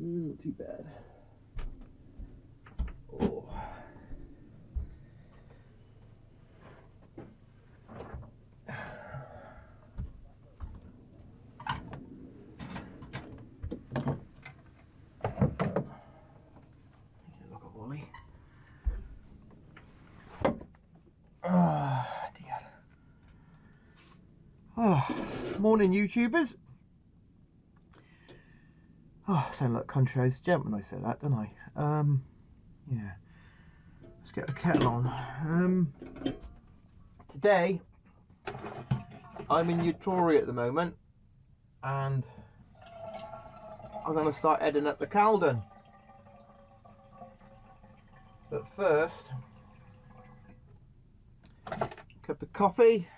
Not too bad. Oh. Look at Wally. Oh dear. Oh, morning YouTubers. Oh, I sound like a country house gent when I say that, don't I? Yeah. Let's get the kettle on. Today, I'm in Utoria at the moment, and I'm going to start heading up the Caldon. But first, cup of coffee,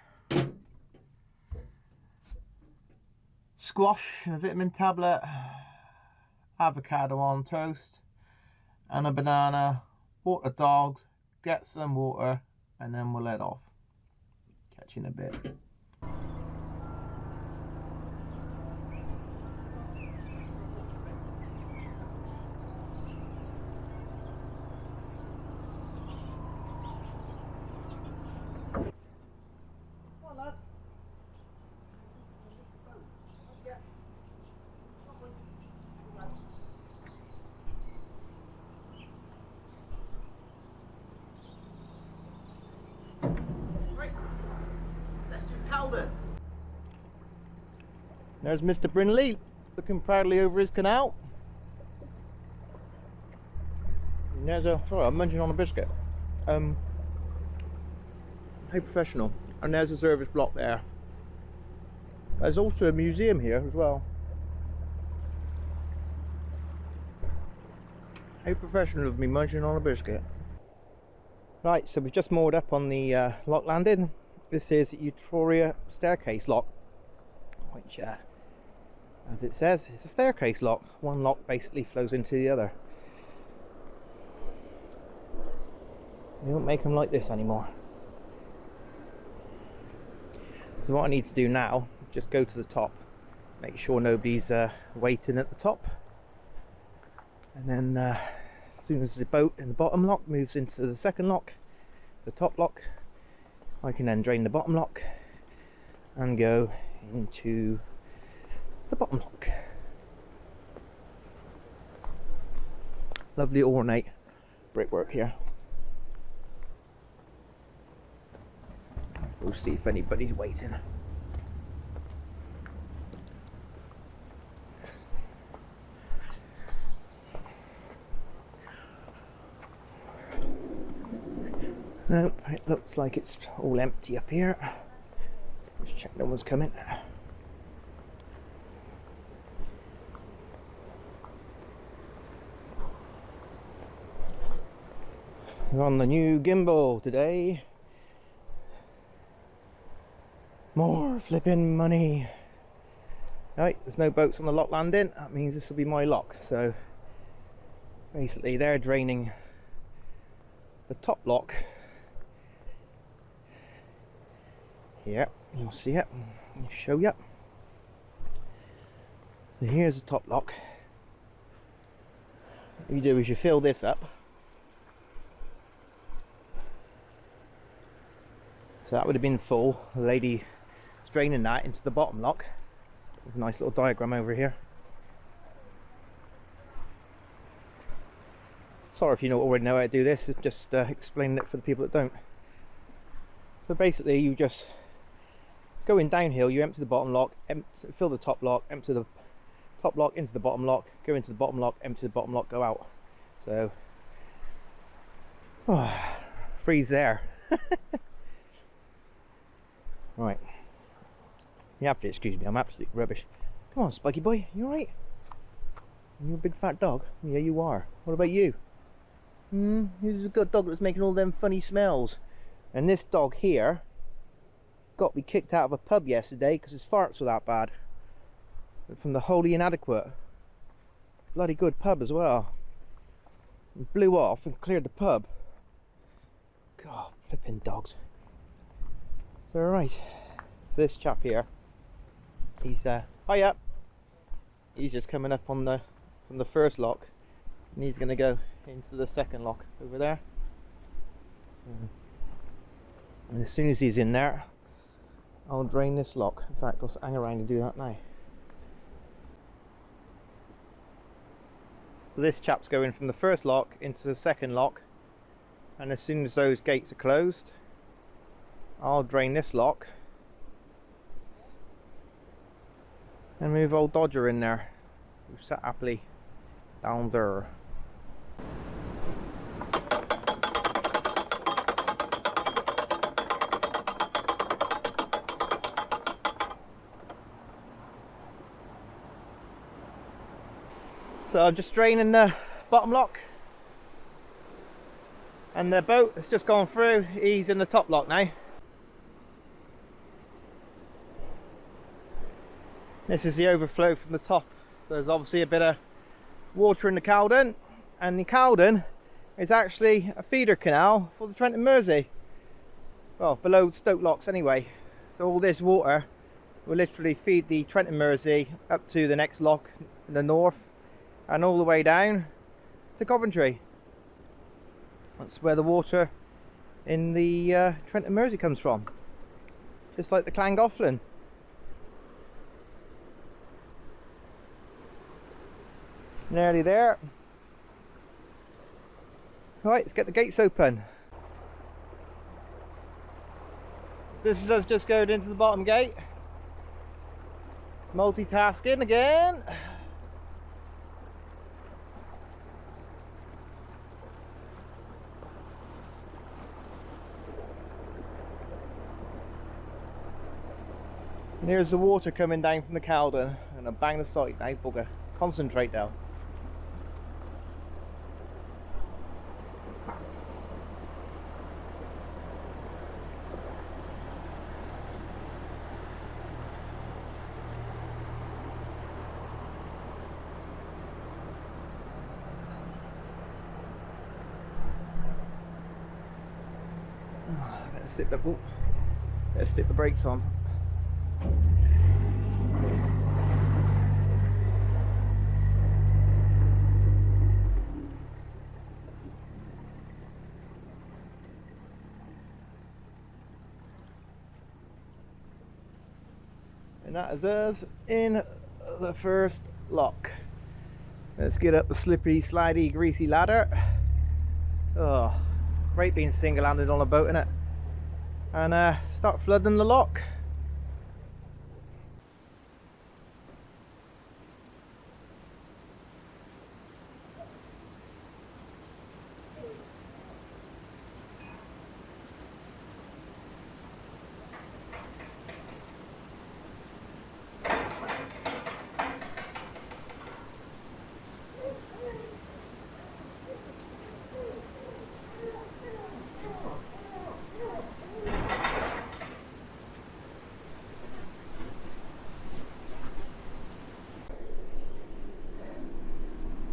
squash, a vitamin tablet, avocado on toast, and a banana, walk the dogs, get some water, and then we'll head off. Catch you in a bit. Caldon. There's Mr. Brinley looking proudly over his canal. And there's a, sorry, I'm munching on a biscuit. How professional. And there's a service block there. There's also a museum here as well. How professional of me munching on a biscuit. Right, so we've just moored up on the lock landing. This is Utoria staircase lock, which as it says, it's a staircase lock. One lock basically flows into the other. We don't make them like this anymore. So what I need to do now, just go to the top, make sure nobody's waiting at the top, and then as soon as the boat in the bottom lock moves into the second lock, the top lock, I can then drain the bottom lock and go into the bottom lock. Lovely ornate brickwork here. We'll see if anybody's waiting. Nope, it looks like it's all empty up here. Let's check no one's coming. We're on the new gimbal today. More flipping money. Right, there's no boats on the lock landing. That means this will be my lock. So basically they're draining the top lock. Yeah, you'll see it. I'll show you. So here's the top lock. What you do is you fill this up. So that would have been full. The lady is draining that into the bottom lock. With a nice little diagram over here. Sorry if you already know how to do this, just explaining it for the people that don't. So basically you just go in downhill, you empty the bottom lock, fill the top lock, empty the top lock into the bottom lock, go into the bottom lock, empty the bottom lock, go out. So, freeze there. Right. You have to excuse me, I'm absolutely rubbish. Come on, Spiky boy, you alright? You're a big fat dog? Yeah, you are. What about you? Who's a good dog that's making all them funny smells? And this dog here got me kicked out of a pub yesterday because his farts were that bad. From the Holy Inadequate. Bloody good pub as well. And blew off and cleared the pub. God, flipping dogs. So right, so this chap here, he's hiya. He's just coming up on the from the first lock, and he's going to go into the second lock over there. And as soon as he's in there, I'll drain this lock. In fact, I'll hang around and do that now. So this chap's going from the first lock into the second lock, and as soon as those gates are closed, I'll drain this lock and move old Dodger in there, who sat happily down there. So I'm just draining the bottom lock, and the boat has just gone through. He's in the top lock now. This is the overflow from the top. So there's obviously a bit of water in the Caldon, and the Caldon is actually a feeder canal for the Trent and Mersey. Well, below Stoke locks anyway. So all this water will literally feed the Trent and Mersey up to the next lock in the north, and all the way down to Coventry. That's where the water in the Trent and Mersey comes from, just like the Llangollen. Nearly there. Right, let's get the gates open. This is us just going into the bottom gate. Multitasking again. And here's the water coming down from the Caldon, and I bang the sight now, bugger. Concentrate now. Better stick the brakes on. And that is us in the first lock. Let's get up the slippery, slidey, greasy ladder. Oh, great being single-handed on a boat, innit? And start flooding the lock.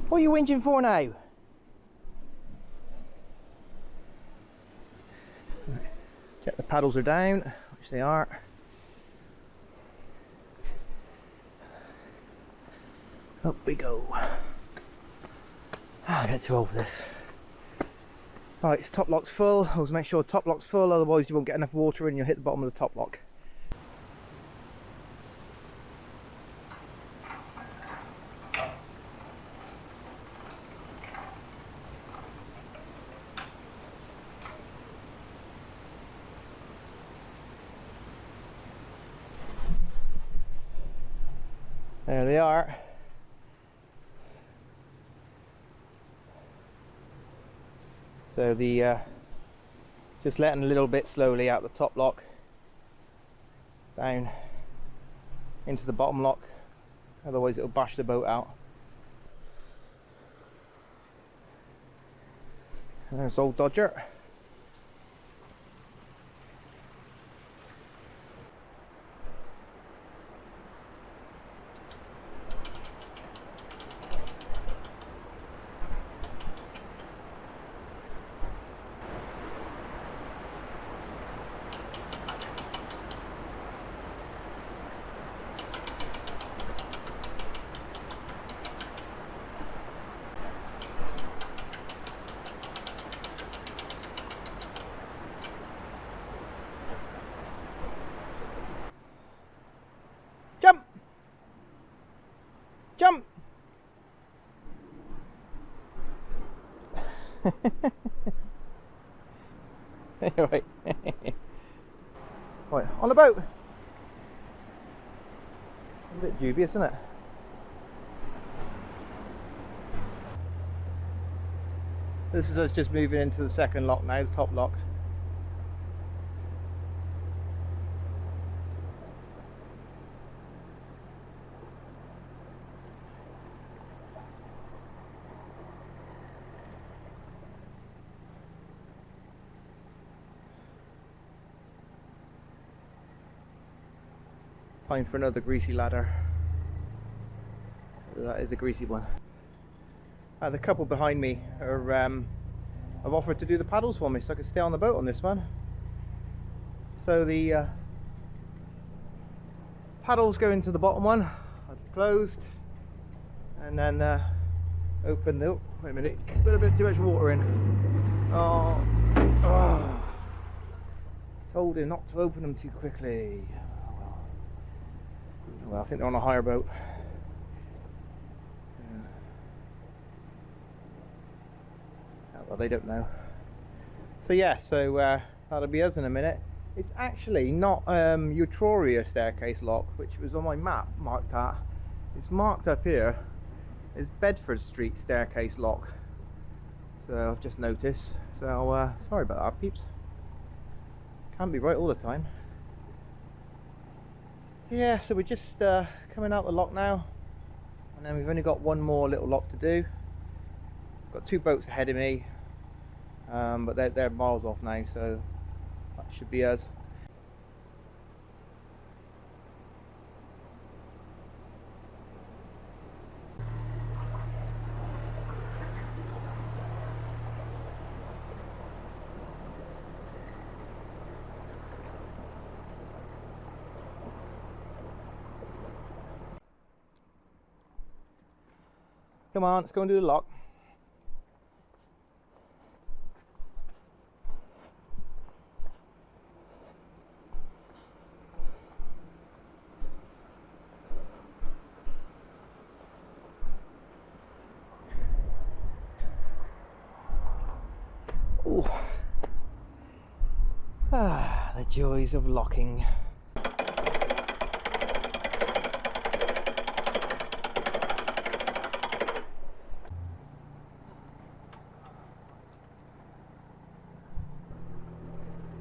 What are you whinging for now? Check the paddles are down, which they are. Up we go. I'll get too old for this. Right, it's top lock's full. Always make sure top lock's full, otherwise you won't get enough water and you'll hit the bottom of the top lock. There they are. So the just letting a little bit slowly out the top lock down into the bottom lock, otherwise it'll bash the boat out. And there's old Dodger. Right. Right, on the boat. A bit dubious, isn't it? This is us just moving into the second lock now, the top lock. Time for another greasy ladder. That is a greasy one. The couple behind me are have offered to do the paddles for me so I can stay on the boat on this one. So the paddles go into the bottom one, I've closed, and then open. Oh, wait a minute, a little bit too much water in. Oh, told him not to open them too quickly. Well, I think they're on a higher boat. Well, they don't know. So yeah, so that'll be us in a minute. It's actually not Etruria staircase lock, which was on my map marked at. It's marked up here as Bedford Street staircase lock. So I've just noticed. So sorry about that, peeps. Can't be right all the time. Yeah, so we're just coming out the lock now, and then we've only got one more little lock to do. Got two boats ahead of me, but they're miles off now, so that should be us. Come on, let's go and do the lock. Ooh. Ah, the joys of locking.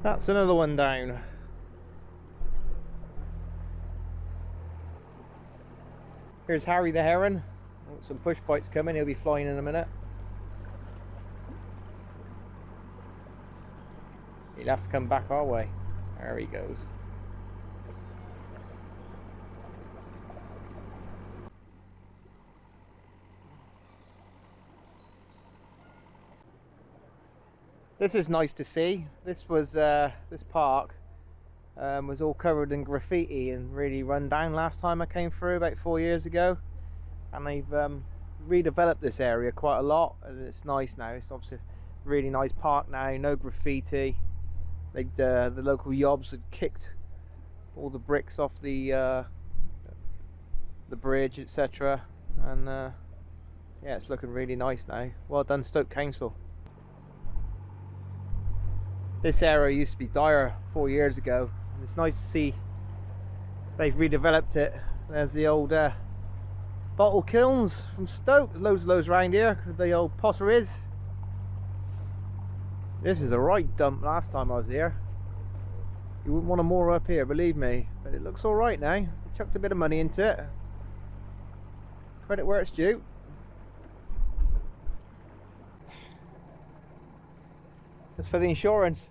That's another one down. Here's Harry the Heron. Some push bites coming, he'll be flying in a minute. He'll have to come back our way. There he goes. This is nice to see. This was this park was all covered in graffiti and really run down last time I came through about 4 years ago, and they've redeveloped this area quite a lot, and it's nice now. It's obviously a really nice park now, no graffiti. The local yobs had kicked all the bricks off the bridge, etc., and yeah, it's looking really nice now. Well done, Stoke Council. This area used to be dire 4 years ago, and it's nice to see they've redeveloped it. There's the old bottle kilns from Stoke. There's loads of those around here, the old potteries. This is a right dump last time I was here. You wouldn't want a more up here, believe me, but it looks alright now. Chucked a bit of money into it. Credit where it's due. That's for the insurance.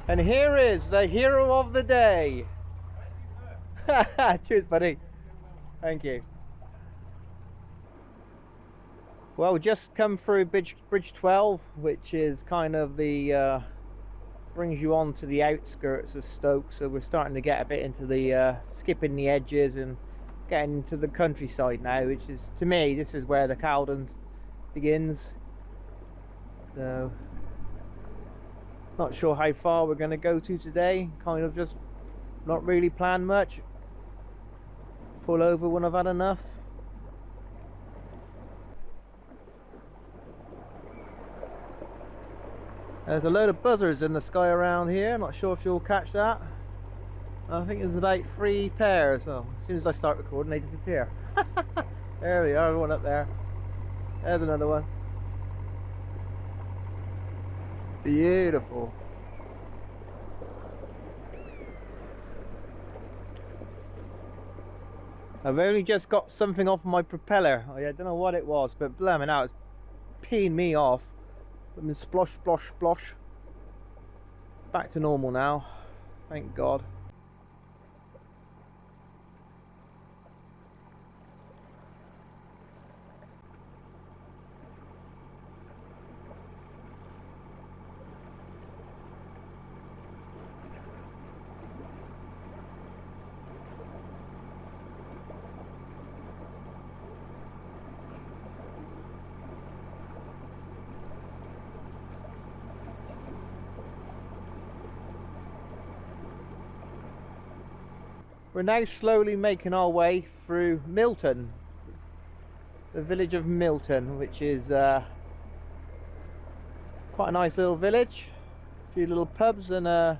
And here is the hero of the day. Cheers, buddy. Thank you. Well, we just come through Bridge 12, which is kind of the brings you on to the outskirts of Stoke, so we're starting to get a bit into the skipping the edges and getting to the countryside now, which is, to me, this is where the Caldon begins. So, not sure how far we're going to go to today. Kind of just not really planned much. Pull over when I've had enough. There's a load of buzzards in the sky around here. Not sure if you'll catch that. I think there's about 3 pairs. So as soon as I start recording, they disappear. There we are, one up there. There's another one. Beautiful. I've only just got something off my propeller. I don't know what it was, but blimey, now it's peeing me off. I mean, splosh, splosh, splosh. Back to normal now, thank God. We're now slowly making our way through Milton, the village of Milton, which is quite a nice little village. A few little pubs and a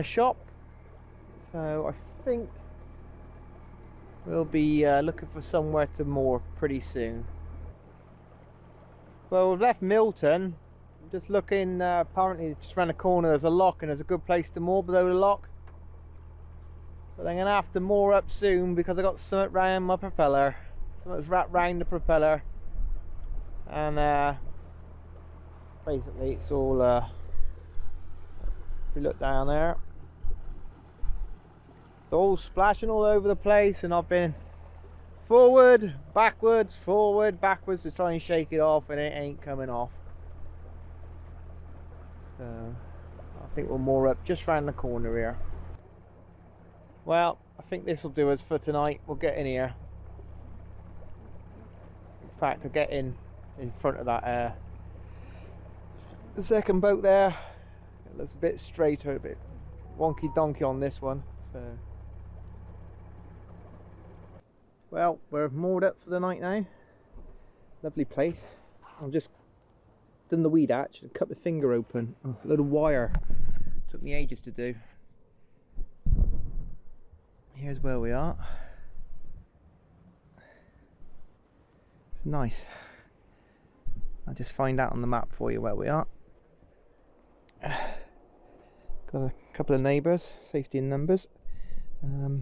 shop. So I think we'll be looking for somewhere to moor pretty soon. Well, we've left Milton. I'm just looking, apparently just around the corner there's a lock and there's a good place to moor below the lock. But I'm going to have to moor up soon because I got something round my propeller. Something's wrapped round the propeller. And basically it's all, if you look down there, it's all splashing all over the place, and I've been forward, backwards to try and shake it off, and it ain't coming off. So I think we'll moor up just round the corner here. Well, I think this will do us for tonight. We'll get in here. In fact, I'll get in front of that the second boat there. It looks a bit straighter, a bit wonky donkey on this one. So, well, we're moored up for the night now. Lovely place. I've just done the weed hatch and cut the finger open. Oh, a load of wire. Took me ages to do. Here's where we are. It's nice. I'll just find out on the map for you where we are. Got a couple of neighbours, safety in numbers. The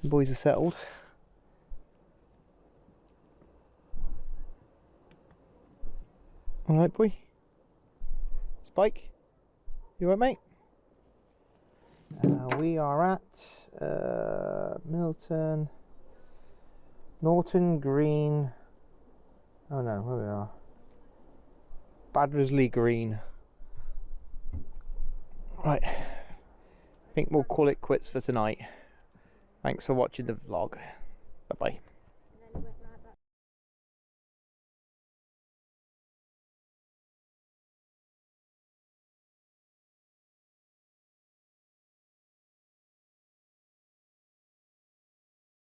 boys are settled. Alright, boy. Spike, you alright, mate? We are at Milton, Norton Green. Oh no, where we are? Baddersley Green. Right, I think we'll call it quits for tonight. Thanks for watching the vlog. Bye bye.